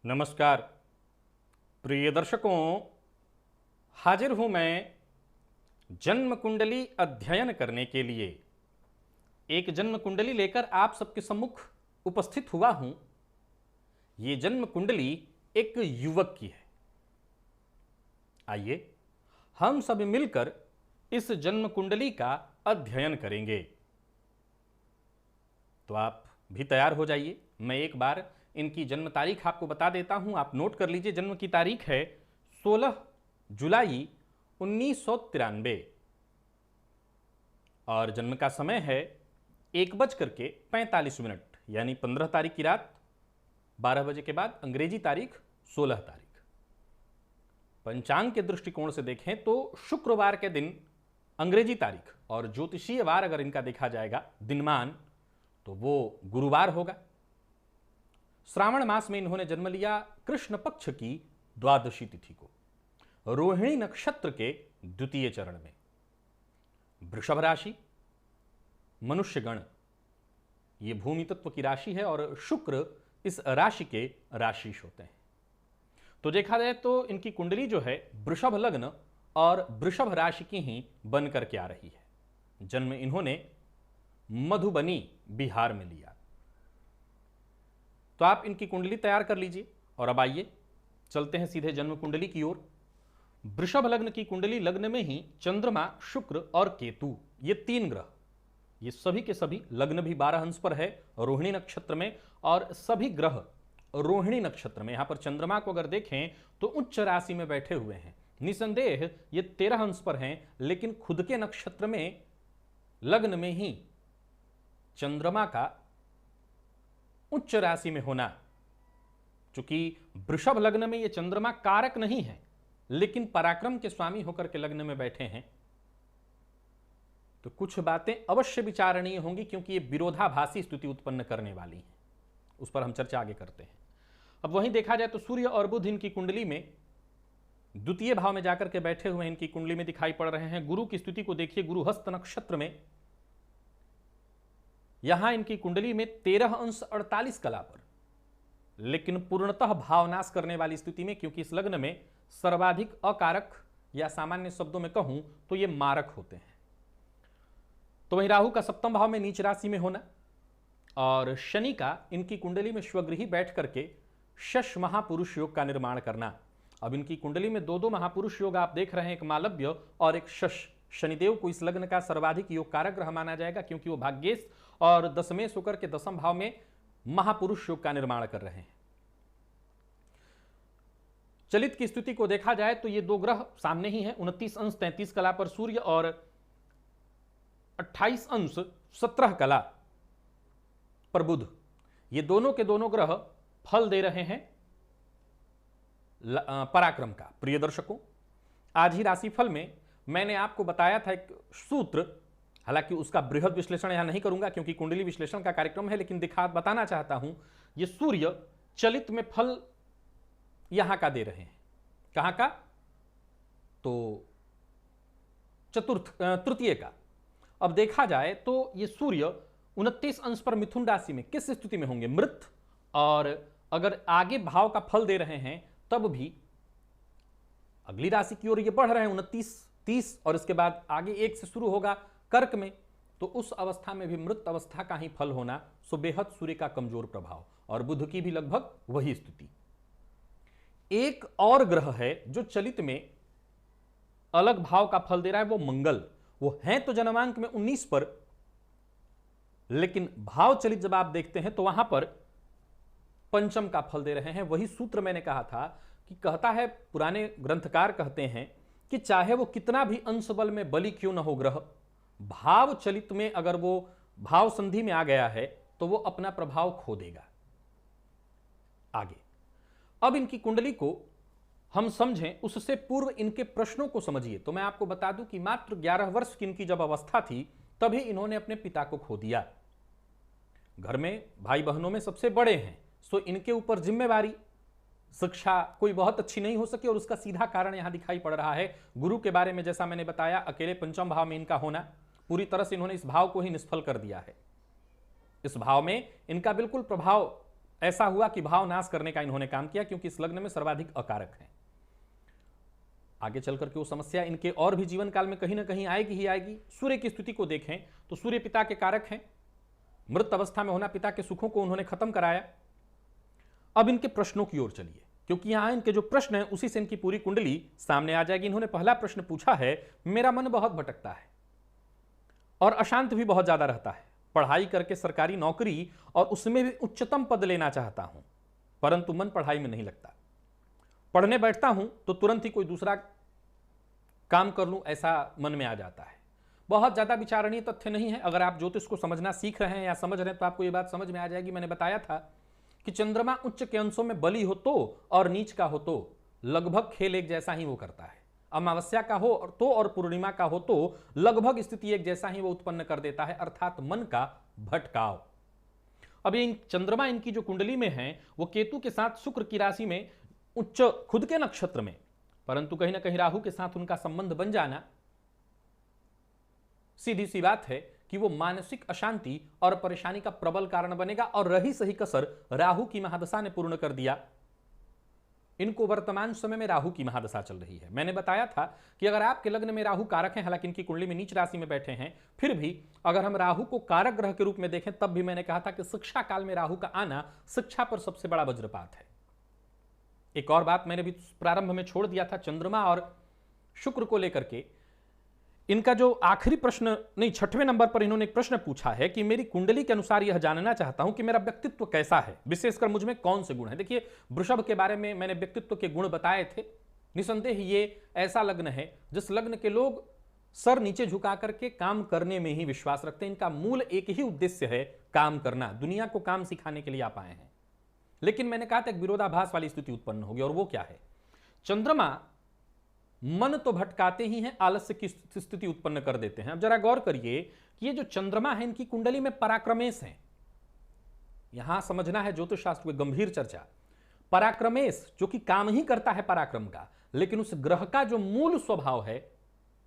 नमस्कार प्रिय दर्शकों, हाजिर हूं मैं जन्म कुंडली अध्ययन करने के लिए। एक जन्म कुंडली लेकर आप सबके सम्मुख उपस्थित हुआ हूं। ये जन्म कुंडली एक युवक की है। आइए हम सब मिलकर इस जन्म कुंडली का अध्ययन करेंगे। तो आप भी तैयार हो जाइए। मैं एक बार इनकी जन्म तारीख आपको बता देता हूं, आप नोट कर लीजिए। जन्म की तारीख है 16 जुलाई 1993 और जन्म का समय है 1:45 यानी 15 तारीख की रात 12 बजे के बाद, अंग्रेजी तारीख 16 तारीख। पंचांग के दृष्टिकोण से देखें तो शुक्रवार के दिन अंग्रेजी तारीख और ज्योतिषीय वार अगर इनका देखा जाएगा दिनमान तो वो गुरुवार होगा। श्रावण मास में इन्होंने जन्म लिया कृष्ण पक्ष की द्वादशी तिथि को, रोहिणी नक्षत्र के द्वितीय चरण में। वृषभ राशि, मनुष्यगण, ये भूमि तत्व की राशि है और शुक्र इस राशि के राशिश होते हैं। तो देखा जाए तो इनकी कुंडली जो है वृषभ लग्न और वृषभ राशि की ही बन करके आ रही है। जन्म इन्होंने मधुबनी बिहार में लिया। तो आप इनकी कुंडली तैयार कर लीजिए और अब आइए चलते हैं सीधे जन्म कुंडली की ओर। वृषभ लग्न की कुंडली, लग्न में ही चंद्रमा, शुक्र और केतु, ये तीन ग्रह, ये सभी के सभी, लग्न भी 12 अंश पर है रोहिणी नक्षत्र में और सभी ग्रह रोहिणी नक्षत्र में। यहां पर चंद्रमा को अगर देखें तो उच्च राशि में बैठे हुए हैं। निसंदेह ये 13 अंश पर हैं, लेकिन खुद के नक्षत्र में लग्न में ही चंद्रमा का उच्च राशि में होना, चूंकि वृषभ लग्न में ये चंद्रमा कारक नहीं है लेकिन पराक्रम के स्वामी होकर के लग्न में बैठे हैं, तो कुछ बातें अवश्य विचारणीय होंगी क्योंकि ये विरोधाभासी स्थिति उत्पन्न करने वाली हैं। उस पर हम चर्चा आगे करते हैं। अब वहीं देखा जाए तो सूर्य और बुध इनकी कुंडली में द्वितीय भाव में जाकर के बैठे हुए इनकी कुंडली में दिखाई पड़ रहे हैं। गुरु की स्थिति को देखिए, गुरु हस्त नक्षत्र में, यहां इनकी कुंडली में 13 अंश 48 कला पर, लेकिन पूर्णतः भावनाश करने वाली स्थिति में, क्योंकि इस लग्न में सर्वाधिक अकारक या सामान्य शब्दों में कहूं तो ये मारक होते हैं। तो वहीं राहु का सप्तम भाव में नीच राशि में होना और शनि का इनकी कुंडली में स्वगृही बैठ करके शश महापुरुष योग का निर्माण करना। अब इनकी कुंडली में दो महापुरुष योग आप देख रहे हैं, एक मालव्य और एक शश। शनिदेव को इस लग्न का सर्वाधिक योग कारक ग्रह माना जाएगा क्योंकि वो भाग्येश और दशमेश होकर के दशम भाव में महापुरुष योग का निर्माण कर रहे हैं। चलित की स्थिति को देखा जाए तो ये दो ग्रह सामने ही हैं, 29 अंश 33 कला पर सूर्य और 28 अंश 17 कला पर बुध। ये दोनों के दोनों ग्रह फल दे रहे हैं पराक्रम का। प्रिय दर्शकों, आज ही राशिफल में मैंने आपको बताया था एक सूत्र, हालांकि उसका बृहद विश्लेषण यहां नहीं करूंगा क्योंकि कुंडली विश्लेषण का कार्यक्रम है, लेकिन बताना चाहता हूं ये सूर्य चलित में फल यहां का दे रहे हैं। कहां का? तो तृतीय का। अब देखा जाए तो ये सूर्य 29 अंश पर मिथुन राशि में किस स्थिति में होंगे? मृत। और अगर आगे भाव का फल दे रहे हैं तब भी अगली राशि की ओर ये बढ़ रहे हैं 29 30 और इसके बाद आगे 1 से शुरू होगा कर्क में, तो उस अवस्था में भी मृत अवस्था का ही फल होना, सो बेहद सूर्य का कमजोर प्रभाव और बुध की भी लगभग वही स्थिति। एक और ग्रह है जो चलित में अलग भाव का फल दे रहा है, वो मंगल। वो है तो जन्मांक में 19 पर, लेकिन भाव चलित जब आप देखते हैं तो वहां पर पंचम का फल दे रहे हैं। वही सूत्र मैंने कहा था कि कहता है, पुराने ग्रंथकार कहते हैं कि चाहे वो कितना भी अंश बल में बली क्यों न हो ग्रह, भाव चलित में अगर वो भाव संधि में आ गया है तो वो अपना प्रभाव खो देगा। आगे अब इनकी कुंडली को हम समझें उससे पूर्व इनके प्रश्नों को समझिए। तो मैं आपको बता दूं कि मात्र 11 वर्ष की इनकी जब अवस्था थी तभी इन्होंने अपने पिता को खो दिया। घर में भाई बहनों में सबसे बड़े हैं, सो इनके ऊपर जिम्मेवारी, शिक्षा कोई बहुत अच्छी नहीं हो सकी और उसका सीधा कारण यहां दिखाई पड़ रहा है। गुरु के बारे में जैसा मैंने बताया, अकेले पंचम भाव में इनका होना, पूरी तरह से इन्होंने इस भाव को ही निष्फल कर दिया है। इस भाव में इनका बिल्कुल प्रभाव ऐसा हुआ कि भाव नाश करने का इन्होंने काम किया, क्योंकि इस लग्न में सर्वाधिक अकारक हैं। आगे चल करके वो समस्या इनके और भी जीवन काल में कहीं ना कहीं आएगी ही आएगी। सूर्य की स्थिति को देखें तो सूर्य पिता के कारक हैं, मृत अवस्था में होना पिता के सुखों को उन्होंने खत्म कराया। अब इनके प्रश्नों की ओर चलिए, क्योंकि यहां इनके जो प्रश्न हैं उसी से इनकी पूरी कुंडली सामने आ जाएगी। इन्होंने पहला प्रश्न पूछा है, मेरा मन बहुत भटकता है और अशांत भी बहुत ज्यादा रहता है। पढ़ाई करके सरकारी नौकरी और उसमें भी उच्चतम पद लेना चाहता हूं, परंतु मन पढ़ाई में नहीं लगता। पढ़ने बैठता हूं तो तुरंत ही कोई दूसरा काम कर लूं, ऐसा मन में आ जाता है। बहुत ज्यादा विचारणीय तथ्य नहीं है। अगर आप ज्योतिष को समझना सीख रहे हैं या समझ रहे हैं तो आपको यह बात समझ में आ जाएगी। मैंने बताया था कि चंद्रमा उच्च के अंशों में बली हो तो और नीच का हो तो लगभग खेल एक जैसा ही वो करता है। अमावस्या का हो तो और पूर्णिमा का हो तो लगभग स्थिति एक जैसा ही वो उत्पन्न कर देता है, अर्थात मन का भटकाव। अब ये चंद्रमा इनकी जो कुंडली में है वो केतु के साथ शुक्र की राशि में उच्च खुद के नक्षत्र में, परंतु कहीं ना कहीं राहु के साथ उनका संबंध बन जाना, सीधी सी बात है कि वो मानसिक अशांति और परेशानी का प्रबल कारण बनेगा। और रही सही कसर राहु की महादशा ने पूर्ण कर दिया। इनको वर्तमान समय में राहु की महादशा चल रही है। मैंने बताया था कि अगर आपके लग्न में राहु कारक हैं, हालांकि इनकी कुंडली में नीच राशि में बैठे हैं, फिर भी अगर हम राहु को कारक ग्रह के रूप में देखें तब भी मैंने कहा था कि शिक्षा काल में राहु का आना शिक्षा पर सबसे बड़ा वज्रपात है। एक और बात मैंने भी प्रारंभ में छोड़ दिया था, चंद्रमा और शुक्र को लेकर के इनका जो आखिरी प्रश्न, नहीं 6वें नंबर पर इन्होंने एक प्रश्न पूछा है कि मेरी कुंडली के अनुसार यह जानना चाहता हूं कि मेरा व्यक्तित्व कैसा है, विशेषकर मुझ में कौन से गुण है। देखिए, वृषभ के बारे में मैंने व्यक्तित्व के गुण बताए थे। निसंदेह ये ऐसा लग्न है जिस लग्न के लोग सर नीचे झुका करके काम करने में ही विश्वास रखते हैं। इनका मूल एक ही उद्देश्य है, काम करना। दुनिया को काम सिखाने के लिए आप आए हैं। लेकिन मैंने कहा था एक विरोधाभास वाली स्थिति उत्पन्न होगी, और वो क्या है? चंद्रमा मन तो भटकाते ही हैं, आलस्य की स्थिति उत्पन्न कर देते हैं। अब जरा गौर करिए कि ये जो चंद्रमा है इनकी कुंडली में पराक्रमेश है। यहां समझना है ज्योतिष शास्त्र की गंभीर चर्चा। पराक्रमेश जो कि काम ही करता है पराक्रम का, लेकिन उस ग्रह का जो मूल स्वभाव है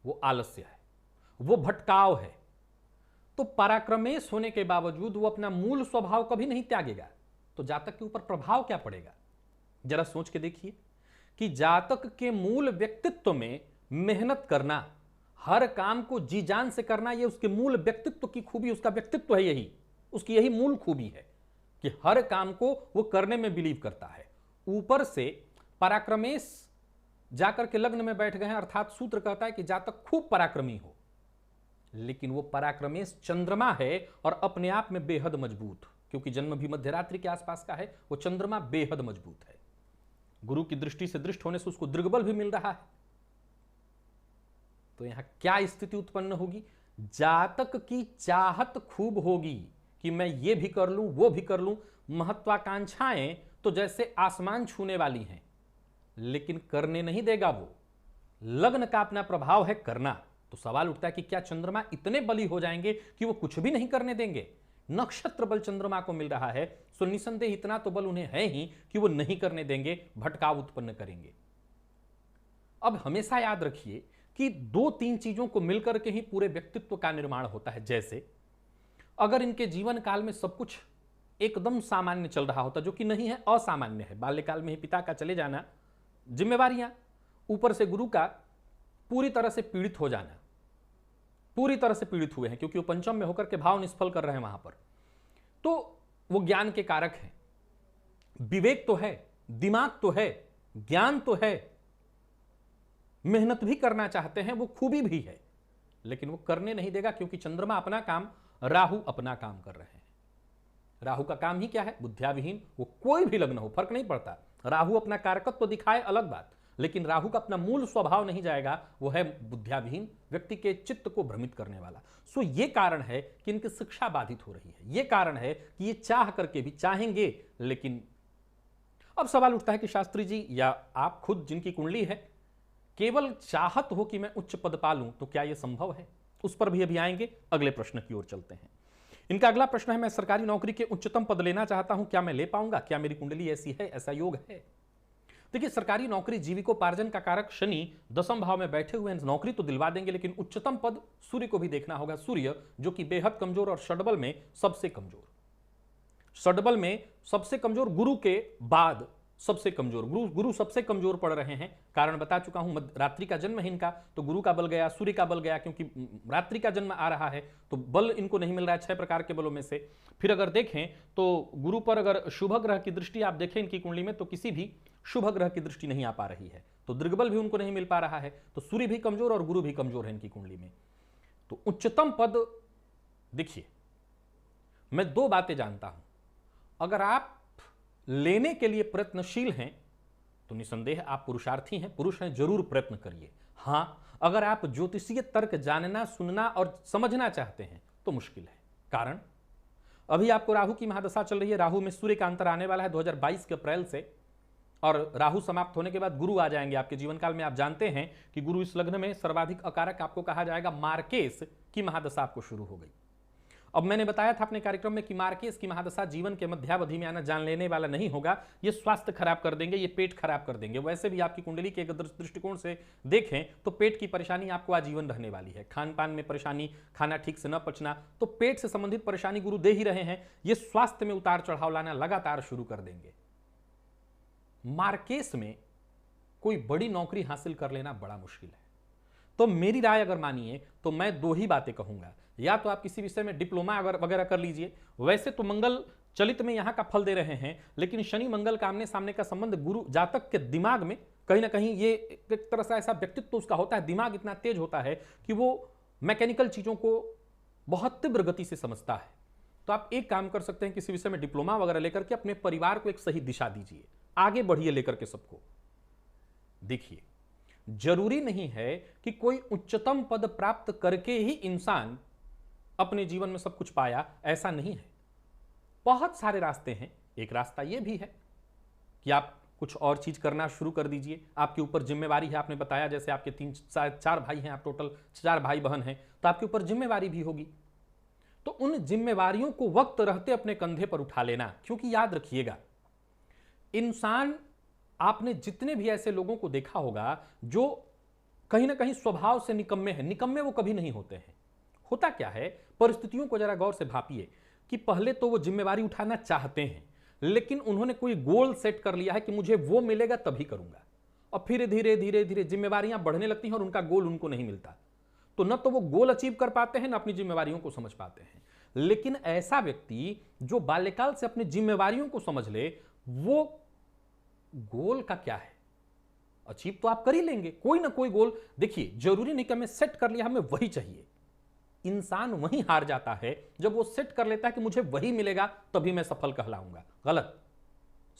वो आलस्य है, वो भटकाव है। तो पराक्रमेश होने के बावजूद वो अपना मूल स्वभाव कभी नहीं त्यागेगा। तो जातक के ऊपर प्रभाव क्या पड़ेगा? जरा सोच के देखिए कि जातक के मूल व्यक्तित्व में मेहनत करना, हर काम को जी जान से करना, यह उसके मूल व्यक्तित्व की खूबी, उसका व्यक्तित्व है, यही उसकी यही मूल खूबी है कि हर काम को वो करने में बिलीव करता है। ऊपर से पराक्रमेश जाकर के लग्न में बैठ गए हैं, अर्थात सूत्र कहता है कि जातक खूब पराक्रमी हो, लेकिन वो पराक्रमेश चंद्रमा है और अपने आप में बेहद मजबूत, क्योंकि जन्म भी मध्यरात्रि के आसपास का है। वो चंद्रमा बेहद मजबूत है, गुरु की दृष्टि से दृष्ट होने से उसको दीर्घबल भी मिल रहा है। तो यहां क्या स्थिति उत्पन्न होगी? जातक की चाहत खूब होगी कि मैं ये भी कर लूं, वो भी कर लूं। महत्वाकांक्षाएं तो जैसे आसमान छूने वाली हैं, लेकिन करने नहीं देगा वो। लग्न का अपना प्रभाव है करना। तो सवाल उठता है कि क्या चंद्रमा इतने बली हो जाएंगे कि वो कुछ भी नहीं करने देंगे? नक्षत्र बल चंद्रमा को मिल रहा है, सो निसंदेह इतना तो बल उन्हें है ही कि वो नहीं करने देंगे, भटकाव उत्पन्न करेंगे। अब हमेशा याद रखिए कि 2-3 चीजों को मिलकर के ही पूरे व्यक्तित्व का निर्माण होता है। जैसे अगर इनके जीवन काल में सब कुछ एकदम सामान्य चल रहा होता, जो कि नहीं है, असामान्य है, बाल्यकाल में ही पिता का चले जाना, जिम्मेवारियां, ऊपर से गुरु का पूरी तरह से पीड़ित हो जाना, पूरी तरह से पीड़ित हुए हैं क्योंकि वो पंचम में होकर के भाव निष्फल कर रहे हैं वहां पर, तो वो ज्ञान के कारक हैं। विवेक तो है, दिमाग तो है, ज्ञान तो है, मेहनत भी करना चाहते हैं, वो खूबी भी है, लेकिन वो करने नहीं देगा क्योंकि चंद्रमा अपना काम, राहु अपना काम कर रहे हैं। राहु का काम ही क्या है? बुद्धियाविहीन। वो कोई भी लग्न हो, फर्क नहीं पड़ता। राहु अपना कारकत्व तो दिखाए, अलग बात, लेकिन राहु का अपना मूल स्वभाव नहीं जाएगा, वो है बुद्धियाविहीन, व्यक्ति के चित्त को भ्रमित करने वाला। सो ये कारण है कि इनकी शिक्षा बाधित हो रही है। ये कारण है कि ये चाह करके भी चाहेंगे, लेकिन अब सवाल उठता है कि शास्त्री जी या आप खुद जिनकी कुंडली है, केवल चाहत हो कि मैं उच्च पद पा लूं, तो क्या यह संभव है? उस पर भी अभी आएंगे। अगले प्रश्न की ओर चलते हैं। इनका अगला प्रश्न है, मैं सरकारी नौकरी के उच्चतम पद लेना चाहता हूं, क्या मैं ले पाऊंगा? क्या मेरी कुंडली ऐसी है, ऐसा योग है? देखिए, सरकारी नौकरी जीविकोपार्जन का कारक शनि 10वें भाव में बैठे हुए हैं, नौकरी तो दिलवा देंगे, लेकिन उच्चतम पद सूर्य को भी देखना होगा। सूर्य जो कि बेहद कमजोर और षडबल में सबसे कमजोर। षडबल में सबसे कमजोर गुरु के बाद सबसे कमजोर गुरु सबसे कमजोर पड़ रहे हैं। कारण बता चुका हूं, रात्रि का जन्म है इनका, तो गुरु का बल गया, सूर्य का बल गया, क्योंकि रात्रि का जन्म आ रहा है तो बल इनको नहीं मिल रहा है 6 प्रकार के बलों में से। फिर अगर देखें तो गुरु पर अगर शुभ ग्रह की दृष्टि आप देखें इनकी कुंडली में, तो किसी भी शुभ ग्रह की दृष्टि नहीं आ पा रही है, तो दृग्बल भी उनको नहीं मिल पा रहा है, तो सूर्य भी कमजोर और गुरु भी कमजोर है इनकी कुंडली में। तो उच्चतम पद, देखिए मैं 2 बातें जानता हूं, अगर आप लेने के लिए प्रयत्नशील हैं तो निसंदेह आप पुरुषार्थी हैं, पुरुष हैं, जरूर प्रयत्न करिए। हां, अगर आप ज्योतिषीय तर्क जानना, सुनना और समझना चाहते हैं तो मुश्किल है। कारण अभी आपको राहु की महादशा चल रही है, राहु में सूर्य का अंतर आने वाला है 2022 के अप्रैल से, और राहु समाप्त होने के बाद गुरु आ जाएंगे आपके जीवन काल में। आप जानते हैं कि गुरु इस लग्न में सर्वाधिक अकारक आपको कहा जाएगा, मार्केस की महादशा आपको शुरू हो गई। अब मैंने बताया था अपने कार्यक्रम में कि मार्केस की महादशा जीवन के मध्यावधि में आना जान लेने वाला नहीं होगा, ये स्वास्थ्य खराब कर देंगे, ये पेट खराब कर देंगे। वैसे भी आपकी कुंडली के दृष्टिकोण से देखें तो पेट की परेशानी आपको आजीवन रहने वाली है। खान पान में परेशानी, खाना ठीक से न पचना, तो पेट से संबंधित परेशानी गुरु दे ही रहे हैं, ये स्वास्थ्य में उतार चढ़ाव लाना लगातार शुरू कर देंगे। मार्केस में कोई बड़ी नौकरी हासिल कर लेना बड़ा मुश्किल है। तो मेरी राय अगर मानिए तो मैं 2 ही बातें कहूंगा, या तो आप किसी विषय में डिप्लोमा वगैरह कर लीजिए। वैसे तो मंगल चलित में यहां का फल दे रहे हैं, लेकिन शनि मंगल का आमने सामने का संबंध गुरु जातक के दिमाग में कहीं ना कहीं, ये एक तरह से ऐसा व्यक्तित्व उसका होता है, दिमाग इतना तेज होता है कि वो मैकेनिकल चीजों को बहुत तीव्र गति से समझता है। तो आप एक काम कर सकते हैं, किसी विषय में डिप्लोमा वगैरह लेकर के अपने परिवार को एक सही दिशा दीजिए, आगे बढ़िए लेकर के सबको। देखिए, जरूरी नहीं है कि कोई उच्चतम पद प्राप्त करके ही इंसान अपने जीवन में सब कुछ पाया, ऐसा नहीं है। बहुत सारे रास्ते हैं। एक रास्ता यह भी है कि आप कुछ और चीज करना शुरू कर दीजिए, आपके ऊपर जिम्मेवारी है। आपने बताया जैसे आपके 4 भाई हैं, आप टोटल 4 भाई बहन हैं, तो आपके ऊपर जिम्मेवारी भी होगी। तो उन जिम्मेवारियों को वक्त रहते अपने कंधे पर उठा लेना, क्योंकि याद रखिएगा, इंसान, आपने जितने भी ऐसे लोगों को देखा होगा जो कहीं ना कहीं स्वभाव से निकम्मे हैं, निकम्मे वो कभी नहीं होते हैं। होता क्या है, परिस्थितियों को जरा गौर से भापिए कि पहले तो वो जिम्मेवारी उठाना चाहते हैं, लेकिन उन्होंने कोई गोल सेट कर लिया है कि मुझे वो मिलेगा तभी करूंगा, और फिर धीरे धीरे धीरे जिम्मेवारियां बढ़ने लगती हैं और उनका गोल उनको नहीं मिलता। तो न तो वो गोल अचीव कर पाते हैं, न अपनी जिम्मेवारियों को समझ पाते हैं। लेकिन ऐसा व्यक्ति जो बाल्यकाल से अपनी जिम्मेवारियों को समझ ले, वो गोल का क्या है, अचीव तो आप कर ही लेंगे कोई ना कोई गोल। देखिए, जरूरी नहीं कि हमें सेट कर लिया, हमें वही चाहिए। इंसान वहीं हार जाता है जब वो सेट कर लेता है कि मुझे वही मिलेगा तभी मैं सफल कहलाऊंगा। गलत।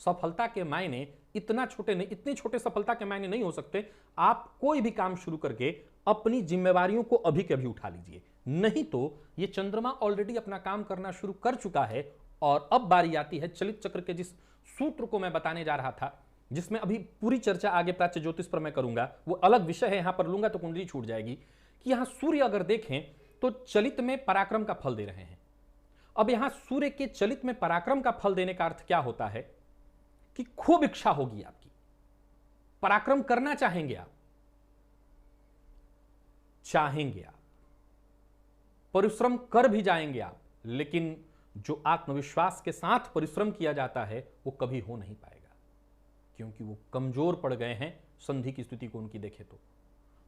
सफलता के मायने इतना छोटे नहीं, इतनी छोटे सफलता के मायने नहीं हो सकते। आप कोई भी काम शुरू करके अपनी जिम्मेवारियों को अभी के अभी उठा लीजिए, नहीं तो ये चंद्रमा ऑलरेडी अपना काम करना शुरू कर चुका है। और अब बारी आती है चलित चक्र के जिस सूत्र को मैं बताने जा रहा था, जिसमें अभी पूरी चर्चा आगे प्राच्य ज्योतिष पर मैं करूंगा, वो अलग विषय है, यहां पर लूंगा तो कुंडली छूट जाएगी। कि यहां सूर्य अगर देखें तो चलित में पराक्रम का फल दे रहे हैं। अब यहां सूर्य के चलित में पराक्रम का फल देने का अर्थ क्या होता है कि खूब इच्छा होगी आपकी, पराक्रम करना चाहेंगे आप, परिश्रम कर भी जाएंगे आप, लेकिन जो आत्मविश्वास के साथ परिश्रम किया जाता है वो कभी हो नहीं पाएगा, क्योंकि वो कमजोर पड़ गए हैं संधि की स्थिति को उनकी देखे तो।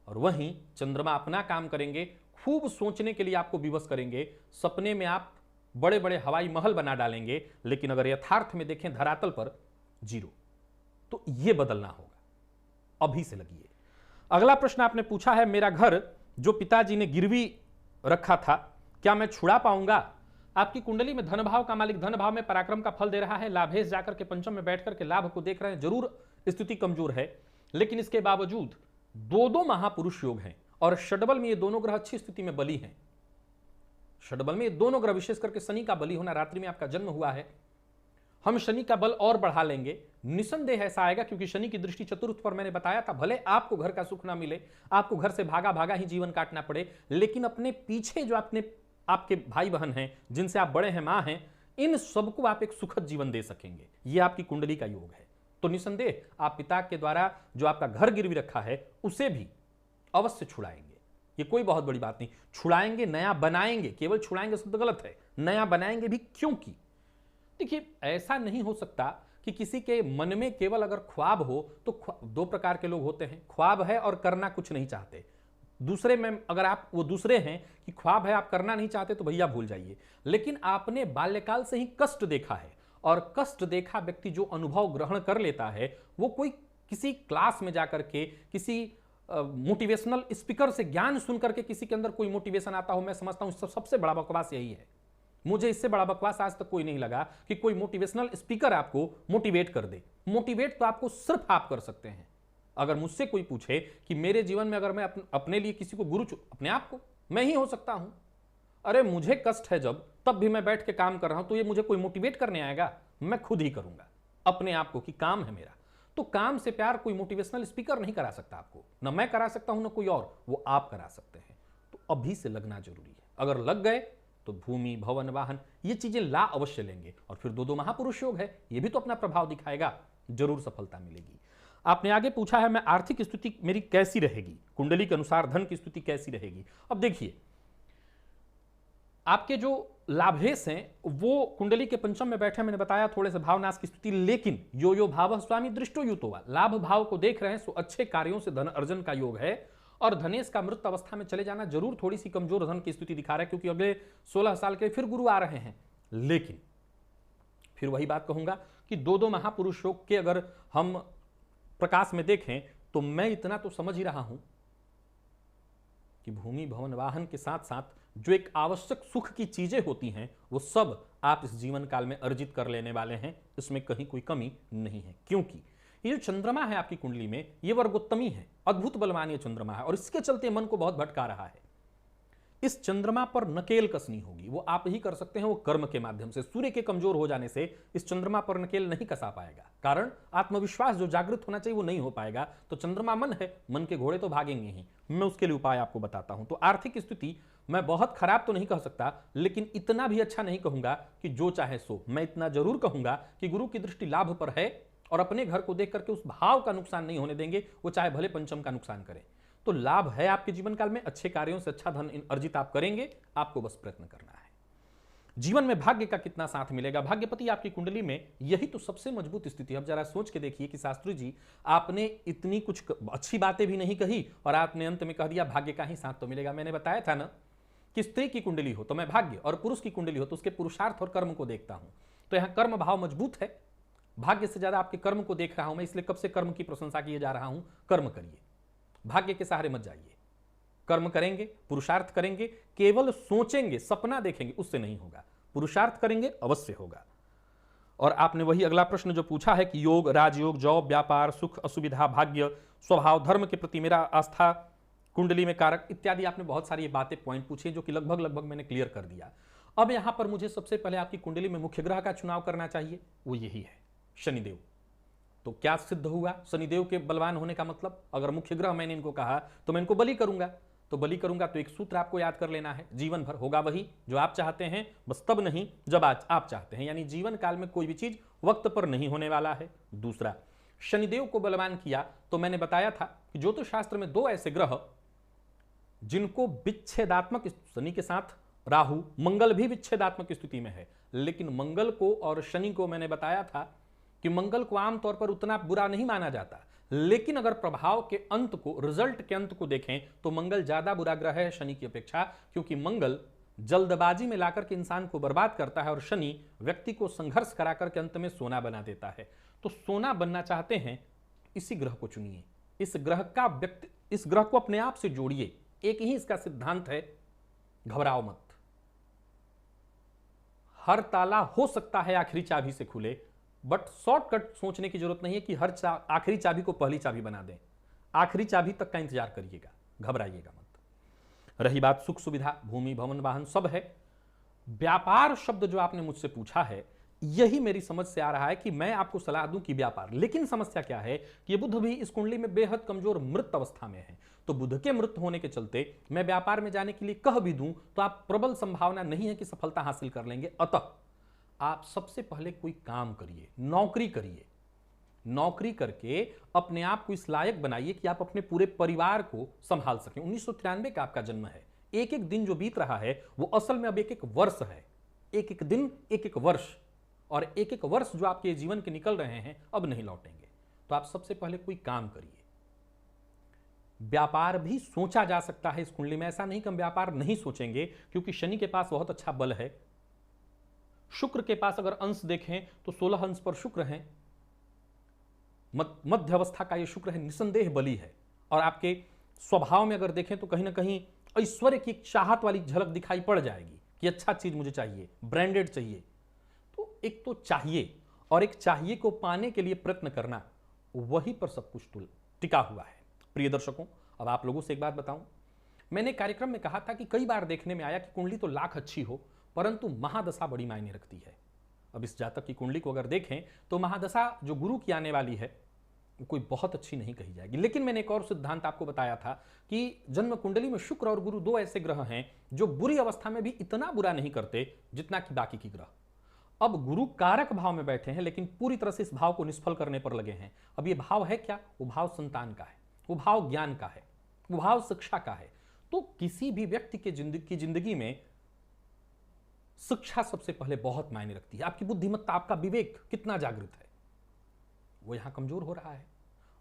और वहीं चंद्रमा अपना काम करेंगे, खूब सोचने के लिए आपको विवश करेंगे, सपने में आप बड़े बड़े हवाई महल बना डालेंगे, लेकिन अगर यथार्थ में देखें धरातल पर 0। तो यह बदलना होगा, अभी से लगिए। अगला प्रश्न आपने पूछा है, मेरा घर जो पिताजी ने गिरवी रखा था क्या मैं छुड़ा पाऊंगा? आपकी कुंडली में धन भाव का मालिक धन भाव में पराक्रम का फल दे रहा है, लाभेश जाकर के पंचम में बैठकर के लाभ को देख रहे हैं। जरूर स्थिति कमजोर है, लेकिन इसके बावजूद 2 महापुरुष योग हैं, और षडबल में ये दोनों ग्रह अच्छी स्थिति में बली हैं। षडबल में ये दोनों ग्रह, विशेष करके शनि का बली होना, रात्रि में आपका जन्म हुआ है, हम शनि का बल और बढ़ा लेंगे, निसंदेह ऐसा आएगा, क्योंकि शनि की दृष्टि चतुर्थ पर मैंने बताया था। भले आपको घर का सुख ना मिले, आपको घर से भागा भागा ही जीवन काटना पड़े, लेकिन अपने पीछे जो आपके भाई बहन हैं, जिनसे आप बड़े हैं, मां हैं, इन सबको आप एक सुखद जीवन दे सकेंगे। यह आपकी कुंडली का योग है। तो निसंदेह आप पिता के द्वारा जो आपका घर गिरवी रखा है उसे भी अवश्य छुड़ाएंगे। ये कोई बहुत बड़ी बात नहीं, छुड़ाएंगे, नया बनाएंगे। केवल छुड़ाएंगे शब्द गलत है, नया बनाएंगे भी, क्योंकि देखिए, ऐसा नहीं हो सकता कि किसी के मन में केवल अगर ख्वाब हो तो दो प्रकार के लोग होते हैं, ख्वाब है और करना कुछ नहीं चाहते। दूसरे में अगर आप वो दूसरे हैं कि ख्वाब है आप करना नहीं चाहते तो भैया भूल जाइए। लेकिन आपने बाल्यकाल से ही कष्ट देखा है, और कष्ट देखा व्यक्ति जो अनुभव ग्रहण कर लेता है वो कोई किसी क्लास में जाकर के किसी मोटिवेशनल स्पीकर से ज्ञान सुन करके किसी के अंदर कोई मोटिवेशन आता हो, मैं समझता हूं सबसे बड़ा बकवास यही है। मुझे इससे बड़ा बकवास आज तक कोई नहीं लगा कि कोई मोटिवेशनल स्पीकर आपको मोटिवेट कर दे। मोटिवेट तो आपको सिर्फ आप कर सकते हैं। अगर मुझसे कोई पूछे कि मेरे जीवन में अगर मैं अपने लिए किसी को गुरु, अपने आप को मैं ही हो सकता हूं। अरे मुझे कष्ट है जब, तब भी मैं बैठ के काम कर रहा हूं, तो ये मुझे कोई मोटिवेट करने आएगा? मैं खुद ही करूंगा अपने आप को कि काम है मेरा। तो काम से प्यार कोई मोटिवेशनल स्पीकर नहीं करा सकता आपको, ना मैं करा सकता हूं ना कोई और, वो आप करा सकते हैं। तो अभी से लगना जरूरी है। अगर लग गए तो भूमि भवन वाहन ये चीजें ला अवश्य लेंगे। और फिर दो महापुरुष योग है, ये भी तो अपना प्रभाव दिखाएगा, जरूर सफलता मिलेगी। आपने आगे पूछा है मैं आर्थिक स्थिति मेरी कैसी रहेगी, कुंडली के अनुसार धन की स्थिति कैसी रहेगी। अब देखिए, आपके जो लाभेश हैं वो कुंडली के पंचम में बैठे, मैंने बताया थोड़े से भावनाश की स्थिति, लेकिन यो यो भाव स्वामी दृष्टो युतो, लाभ भाव को देख रहे हैं, सो अच्छे कार्यों से धन अर्जन का योग है। और धनेश का मृत अवस्था में चले जाना जरूर थोड़ी सी कमजोर धन की स्थिति दिखा रहा है, क्योंकि अगले 16 साल के फिर गुरु आ रहे हैं। लेकिन फिर वही बात कहूंगा कि दो महापुरुष योग के अगर हम प्रकाश में देखें तो मैं इतना तो समझ ही रहा हूं कि भूमि भवन वाहन के साथ साथ जो एक आवश्यक सुख की चीजें होती हैं वो सब आप इस जीवन काल में अर्जित कर लेने वाले हैं, इसमें कहीं कोई कमी नहीं है। क्योंकि ये जो चंद्रमा है आपकी कुंडली में, ये वर्गोत्तमी है, अद्भुत बलवान ये चंद्रमा है, और इसके चलते मन को बहुत भटका रहा है। इस चंद्रमा पर नकेल कसनी होगी, वो आप ही कर सकते हैं, वो कर्म के माध्यम से। सूर्य के कमजोर हो जाने से इस चंद्रमा पर नकेल नहीं कसा पाएगा, कारण आत्मविश्वास जो जागृत होना चाहिए वो नहीं हो पाएगा। तो चंद्रमा मन है, मन के घोड़े तो भागेंगे ही। मैं उसके लिए उपाय आपको बताता हूं। तो आर्थिक स्थिति मैं बहुत खराब तो नहीं कह सकता, लेकिन इतना भी अच्छा नहीं कहूंगा कि जो चाहे सो। मैं इतना जरूर कहूंगा कि गुरु की दृष्टि लाभ पर है, और अपने घर को देख करके उस भाव का नुकसान नहीं होने देंगे, वो चाहे भले पंचम का नुकसान करे। तो लाभ है आपके जीवन काल में, अच्छे कार्यों से अच्छा धन अर्जित आप करेंगे, आपको बस प्रयत्न करना है। जीवन में भाग्य का कितना साथ मिलेगा, भाग्यपति आपकी कुंडली में, यही तो सबसे मजबूत स्थिति है। अब जरा सोच के देखिए कि शास्त्री जी आपने इतनी कुछ अच्छी बातें भी नहीं कही और आपने अंत में कह दिया भाग्य का ही साथ तो मिलेगा। मैंने बताया था ना कि स्त्री की कुंडली हो तो मैं भाग्य, और पुरुष की कुंडली हो तो उसके पुरुषार्थ और कर्म को देखता हूं। तो यहां कर्म भाव मजबूत है, भाग्य से ज्यादा आपके कर्म को देख रहा हूं मैं, इसलिए कब से कर्म की प्रशंसा किए जा रहा हूं। कर्म करिए, भाग्य के सहारे मत जाइए। कर्म करेंगे, पुरुषार्थ करेंगे, केवल सोचेंगे, सपना देखेंगे, उससे नहीं होगा। पुरुषार्थ करेंगे, अवश्य होगा। और आपने वही अगला प्रश्न जो पूछा है कि योग, राजयोग, जॉब, व्यापार, सुख, असुविधा, भाग्य, स्वभाव, धर्म के प्रति मेरा आस्था, कुंडली में कारक इत्यादि, आपने बहुत सारी बातें पॉइंट पूछे जो कि लगभग मैंने क्लियर कर दिया। अब यहां पर मुझे सबसे पहले आपकी कुंडली में मुख्य ग्रह का चुनाव करना चाहिए, वो यही है शनिदेव। तो क्या सिद्ध हुआ शनिदेव के बलवान होने का मतलब? अगर मुख्य ग्रह मैंने इनको कहा तो मैं इनको बलि करूंगा, तो बलि करूंगा तो एक सूत्र आपको याद कर लेना है, जीवन भर होगा वही जो आप चाहते हैं, बस तब नहीं जब आज आप चाहते हैं। यानी जीवन काल में कोई भी चीज वक्त पर नहीं होने वाला है। दूसरा, शनिदेव को बलवान किया तो मैंने बताया था कि ज्योतिष शास्त्र में दो ऐसे ग्रह जिनको विच्छेदात्मक, शनि के साथ राहु, मंगल भी विच्छेदात्मक स्थिति में है, लेकिन मंगल को और शनि को मैंने बताया था कि मंगल को आमतौर पर उतना बुरा नहीं माना जाता, लेकिन अगर प्रभाव के अंत को, रिजल्ट के अंत को देखें तो मंगल ज्यादा बुरा ग्रह है शनि की अपेक्षा, क्योंकि मंगल जल्दबाजी में लाकर के इंसान को बर्बाद करता है और शनि व्यक्ति को संघर्ष कराकर के अंत में सोना बना देता है। तो सोना बनना चाहते हैं, इसी ग्रह को चुनिए, इस ग्रह को अपने आप से जोड़िए। एक ही इसका सिद्धांत है, घबराओ मत। हर ताला हो सकता है आखिरी चाबी से खुले, बट शॉर्टकट सोचने की जरूरत नहीं है कि हर आखिरी चाबी को पहली चाबी बना दें। आखिरी चाबी तक का इंतजार करिएगा, घबराइएगा मत। रही बात सुख सुविधा, भूमि भवन वाहन सब है। व्यापार शब्द जो आपने मुझसे पूछा है, यही मेरी समझ से आ रहा है कि मैं आपको सलाह दूं कि व्यापार, लेकिन समस्या क्या है कि ये बुध भी इस कुंडली में बेहद कमजोर मृत अवस्था में है। तो बुध के मृत होने के चलते मैं व्यापार में जाने के लिए कह भी दूं तो आप प्रबल संभावना नहीं है कि सफलता हासिल कर लेंगे। अतः आप सबसे पहले कोई काम करिए, नौकरी करिए। नौकरी करके अपने आप को इस लायक बनाइए कि आप अपने पूरे परिवार को संभाल सकें। 1993 का आपका जन्म है, एक एक दिन जो बीत रहा है वो असल में अब एक एक वर्ष है, एक एक दिन एक एक वर्ष। और एक एक वर्ष जो आपके जीवन के निकल रहे हैं अब नहीं लौटेंगे। तो आप सबसे पहले कोई काम करिए। व्यापार भी सोचा जा सकता है इस कुंडली में, ऐसा नहीं कि हम व्यापार नहीं सोचेंगे, क्योंकि शनि के पास बहुत अच्छा बल है। शुक्र के पास अगर अंश देखें तो 16 अंश पर शुक्र है, मध्य अवस्था का ये शुक्र है, निसंदेह बली है। और आपके स्वभाव में अगर देखें तो कहीं ना कहीं ऐश्वर्य की चाहत वाली झलक दिखाई पड़ जाएगी कि अच्छा चीज मुझे चाहिए, ब्रांडेड चाहिए। तो एक तो चाहिए, और एक चाहिए को पाने के लिए प्रयत्न करना, वही पर सब कुछ टिका हुआ है। प्रिय दर्शकों, अब आप लोगों से एक बात बताऊं, मैंने कार्यक्रम में कहा था कि कई बार देखने में आया कि कुंडली तो लाख अच्छी हो, परंतु महादशा बड़ी मायने रखती है। अब इस जातक की कुंडली को अगर देखें तो महादशा जो गुरु की आने वाली है वो कोई बहुत अच्छी नहीं कही जाएगी। लेकिन मैंने एक और सिद्धांत आपको बताया था कि जन्म कुंडली में शुक्र और गुरु दो ऐसे ग्रह हैं जो बुरी अवस्था में भी इतना बुरा नहीं करते जितना कि बाकी की ग्रह। अब गुरु कारक भाव में बैठे हैं, लेकिन पूरी तरह से इस भाव को निष्फल करने पर लगे हैं। अब ये भाव है क्या? वो भाव संतान का है, वो भाव ज्ञान का है, वो भाव शिक्षा का है। तो किसी भी व्यक्ति के जिंदगी में शिक्षा सबसे पहले बहुत मायने रखती है। आपकी बुद्धिमत्ता, आपका विवेक कितना जागृत है, वो यहां कमजोर हो रहा है।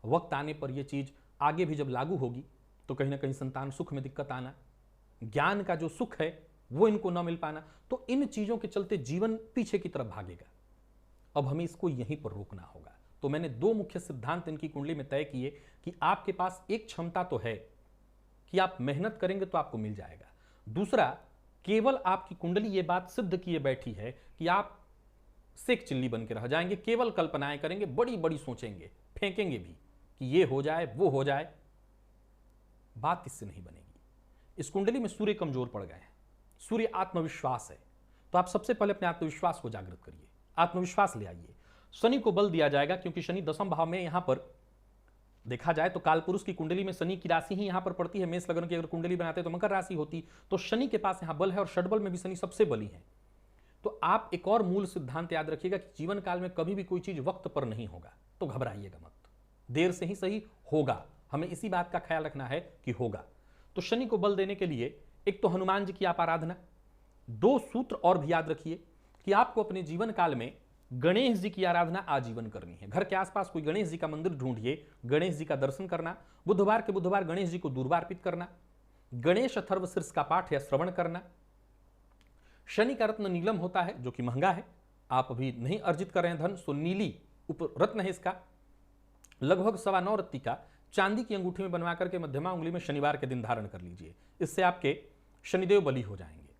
वक्त आने पर यह चीज आगे भी जब लागू होगी तो कहीं ना कहीं संतान सुख में दिक्कत आना, ज्ञान का जो सुख है वो इनको न मिल पाना, तो इन चीजों के चलते जीवन पीछे की तरफ भागेगा। अब हमें इसको यहीं पर रोकना होगा। तो मैंने दो मुख्य सिद्धांत इनकी कुंडली में तय किए कि आपके पास एक क्षमता तो है कि आप मेहनत करेंगे तो आपको मिल जाएगा। दूसरा, केवल आपकी कुंडली ये बात सिद्ध किए बैठी है कि आप सेक चिल्ली बन के रह जाएंगे, केवल कल्पनाएं करेंगे, बड़ी बड़ी सोचेंगे, फेंकेंगे भी कि ये हो जाए वो हो जाए। बात इससे नहीं बनेगी। इस कुंडली में सूर्य कमजोर पड़ गए हैं, सूर्य आत्मविश्वास है। तो आप सबसे पहले अपने आत्मविश्वास को जागृत करिए, आत्मविश्वास ले आइए। शनि को बल दिया जाएगा, क्योंकि शनि दशम भाव में, यहां पर देखा जाए तो कालपुरुष की कुंडली में शनि की राशि ही यहां पर पड़ती है। मेष लग्न की अगर कुंडली बनाते तो मकर राशि होती। तो शनि के पास यहां बल है, और षडबल में भी शनि सबसे बली है। तो आप एक और मूल सिद्धांत याद रखिएगा कि जीवन काल में कभी भी कोई चीज वक्त पर नहीं होगा, तो घबराइएगा मत, देर से ही सही होगा। हमें इसी बात का ख्याल रखना है कि होगा। तो शनि को बल देने के लिए एक तो हनुमान जी की आप आराधना, दो सूत्र और भी याद रखिए कि आपको अपने जीवन काल में गणेश जी की आराधना आजीवन करनी है। घर के आसपास कोई गणेश जी का मंदिर ढूंढिए, गणेश जी का दर्शन करना, बुधवार के बुधवार गणेश जी को दूर्वा अर्पित करना, गणेश अथर्वशीर्ष का पाठ या श्रवण करना। शनि का रत्न नीलम होता है, जो कि महंगा है, आप अभी नहीं अर्जित कर रहे हैं धन, सो नीली उप रत्न है इसका, लगभग 9.25 रत्ती का चांदी की अंगूठी में बनवा करके मध्यमा उंगली में शनिवार के दिन धारण कर लीजिए। इससे आपके शनिदेव बली हो जाएंगे।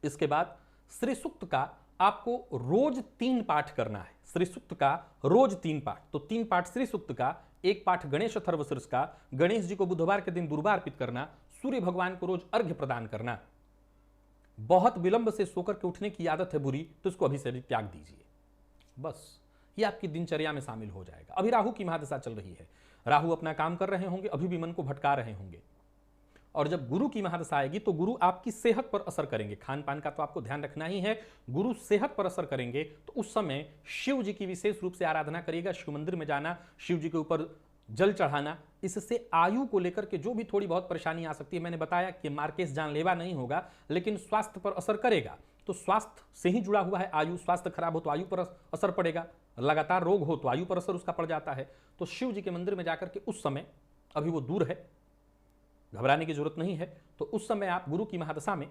इसके बाद श्री सूक्त का आपको रोज 3 पाठ करना है। श्री सूक्त का रोज 3 पाठ, तो 3 पाठ श्री सूक्त का, 1 पाठ गणेश अथर्वशीर्ष का, गणेश जी को बुधवार के दिन दूर्वा अर्पित करना, सूर्य भगवान को रोज अर्घ्य प्रदान करना। बहुत विलंब से सोकर के उठने की आदत है बुरी, तो इसको अभी से अभी त्याग दीजिए। बस ये आपकी दिनचर्या में शामिल हो जाएगा। अभी राहु की महादशा चल रही है, राहु अपना काम कर रहे होंगे, अभी भी मन को भटका रहे होंगे। और जब गुरु की महादशा आएगी तो गुरु आपकी सेहत पर असर करेंगे। खान पान का तो आपको ध्यान रखना ही है, गुरु सेहत पर असर करेंगे। तो उस समय शिव जी की विशेष रूप से आराधना करिएगा, शिव मंदिर में जाना, शिव जी के ऊपर जल चढ़ाना। इससे आयु को लेकर के जो भी थोड़ी बहुत परेशानी आ सकती है, मैंने बताया कि मार्केस जानलेवा नहीं होगा, लेकिन स्वास्थ्य पर असर करेगा। तो स्वास्थ्य से ही जुड़ा हुआ है आयु, स्वास्थ्य खराब हो तो आयु पर असर पड़ेगा, लगातार रोग हो तो आयु पर असर उसका पड़ जाता है। तो शिव जी के मंदिर में जाकर के उस समय, अभी वो दूर है, घबराने की जरूरत नहीं है, तो उस समय आप गुरु की महादशा में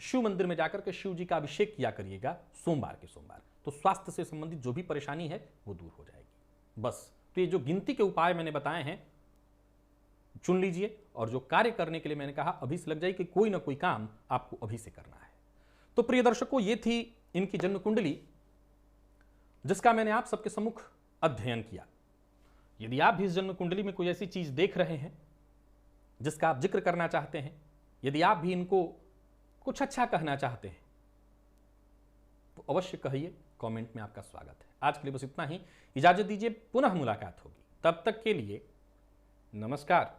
शिव मंदिर में जाकर के शिव जी का अभिषेक किया करिएगा सोमवार के सोमवार। तो स्वास्थ्य से संबंधित जो भी परेशानी है वो दूर हो जाएगी। बस, तो ये जो गिनती के उपाय मैंने बताए हैं चुन लीजिए, और जो कार्य करने के लिए मैंने कहा अभी से लग जाए कि कोई ना कोई काम आपको अभी से करना है। तो प्रिय दर्शकों, ये थी इनकी जन्म कुंडली, जिसका मैंने आप सबके सम्मुख अध्ययन किया। यदि आप भी इस जन्म कुंडली में कोई ऐसी चीज देख रहे हैं जिसका आप जिक्र करना चाहते हैं, यदि आप भी इनको कुछ अच्छा कहना चाहते हैं, तो अवश्य कहिए, कमेंट में आपका स्वागत है। आज के लिए बस इतना ही, इजाजत दीजिए, पुनः मुलाकात होगी। तब तक के लिए नमस्कार।